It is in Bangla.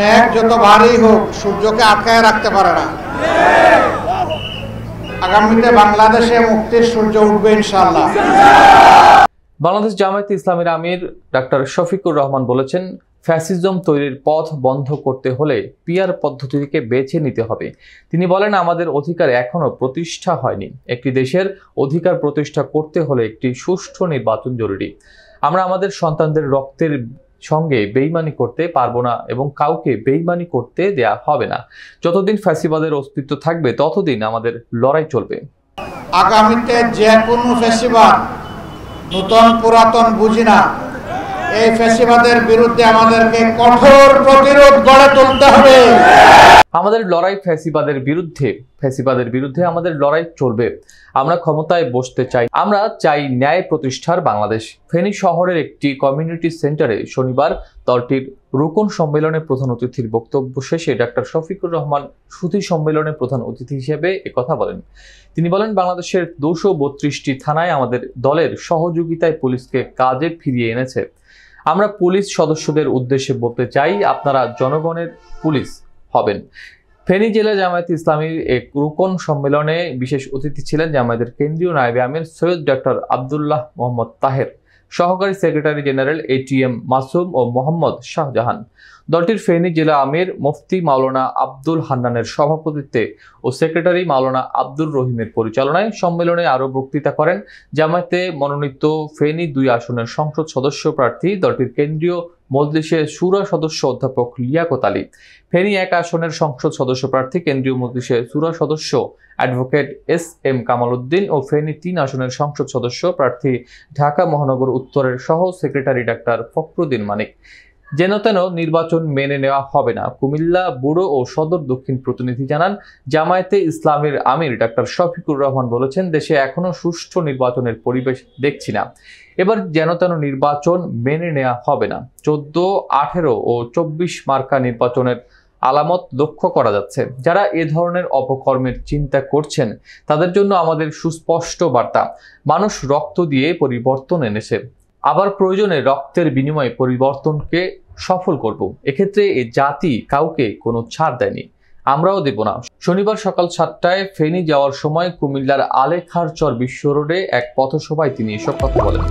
এক যত ভারী হোক সূর্যকে আটকায় রাখতে পারে না। আগামীতে বাংলাদেশে মুক্তির সূর্য উঠবে ইনশাআল্লাহ। বাংলাদেশ জামায়াতে ইসলামীর আমির ডাক্তার শফিকুর রহমান বলেছেন, ফ্যাসিজম তৈরির পথ বন্ধ করতে হলে পিয়ার পদ্ধতিকে বেছে নিতে হবে। তিনি বলেন, আমাদের অধিকার এখনো প্রতিষ্ঠা হয়নি। একটি দেশের অধিকার প্রতিষ্ঠা করতে হলে একটি সুষ্ঠু নির্বাচন জরুরি। আমরা আমাদের সন্তানদের রক্তের সঙ্গে বেইমানি করতে পারবো না এবং কাউকে বেইমানি করতে দেয়া হবে না। যতদিন ফ্যাসিবাদের অস্তিত্ব থাকবে ততদিন আমাদের লড়াই চলবে। আগামীতে যে কোনো ফ্যাসিবাদ নতুন পুরাতন বুঝি না, এই ফ্যাসিবাদের বিরুদ্ধে আমাদেরকে কঠোর প্রতিরোধ গড়ে তুলতে হবে। আমাদের লড়াই ফ্যাসিবাদের বিরুদ্ধে আমাদের লড়াই চলবে। আমরা ক্ষমতায় বসতে চাই, আমরা চাই ন্যায় প্রতিষ্ঠার বাংলাদেশ। ফেনী শহরের একটি কমিউনিটি সেন্টারে শনিবার দলটির রুকন সম্মেলনে প্রধান অতিথির বক্তব্য শেষে ডাক্তার শফিকুর রহমান সুধী সম্মেলনে প্রধান অতিথি হিসেবে একথা বলেন। তিনি বলেন, বাংলাদেশের 232টি থানায় আমাদের দলের সহযোগিতায় পুলিশকে কাজে ফিরিয়ে এনেছে। আমরা পুলিশ সদস্যদের উদ্দেশ্যে বলতে চাই, আপনারা জনগণের পুলিশ হবেন। ফেনী জেলা জামায়াতে ইসলামীর এক রুকন সম্মেলনে বিশেষ অতিথি ছিলেন জামায়াতের কেন্দ্রীয় নায়েবে আমির সৈয়দ ডাক্তার আব্দুল্লাহ মোহাম্মদ তাহের, সহকারী সেক্রেটারি জেনারেল ATM মাসুম ও মোহাম্মদ শাহজাহান। দলটির ফেনী জেলা আমির মুফতি মাওলানা আব্দুল হান্নানের সভাপতিত্বে ও সেক্রেটারি মাওলানা আব্দুর রহিমের পরিচালনায় সম্মেলনে আরও বক্তৃতা করেন জামায়াতে মনোনীত ফেনী 2 আসনের সংসদ সদস্য প্রার্থী, দলটির কেন্দ্রীয় মজলিসের শুরা সদস্য অধ্যাপক লিয়াকত আলী, ফেনী 1 আসনের সংসদ সদস্য প্রার্থী, কেন্দ্রীয় মজলিসের শুরা সদস্য অ্যাডভোকেট SM কামাল উদ্দিন ও ফেনী 3 আসনের সংসদ সদস্য প্রার্থী, ঢাকা মহানগর উত্তরের সহ সেক্রেটারি ডাক্তার ফখরুদ্দিন মানিক। যেন তেন নির্বাচন মেনে নেওয়া হবে না, কুমিল্লা বুড়ো ও সদর দক্ষিণ প্রতিনিধি জানান। জামায়াতে ইসলামীর আমির ডাক্তার শফিকুর রহমান বলেছেন, দেশে এখনো সুষ্ঠু নির্বাচনের পরিবেশ দেখছি না। এবার যেন তেন নির্বাচন মেনে নেওয়া হবে না। 14, 18 ও 24 মার্কা নির্বাচনের আলামত লক্ষ্য করা যাচ্ছে। যারা এ ধরনের অপকর্মের চিন্তা করছেন তাদের জন্য আমাদের সুস্পষ্ট বার্তা, মানুষ রক্ত দিয়ে পরিবর্তন এনেছে, আবার প্রয়োজনে রক্তের বিনিময়ে পরিবর্তনকে সফল করব। এক্ষেত্রে এই জাতি কাউকে কোনো ছাড় দেয়নি, আমরাও দেব না। শনিবার সকাল 7টায় ফেনী যাওয়ার সময় কুমিল্লার আলেখারচর বিশ্ব রোডে এক পথসভায় তিনি এসব কথা বলেন।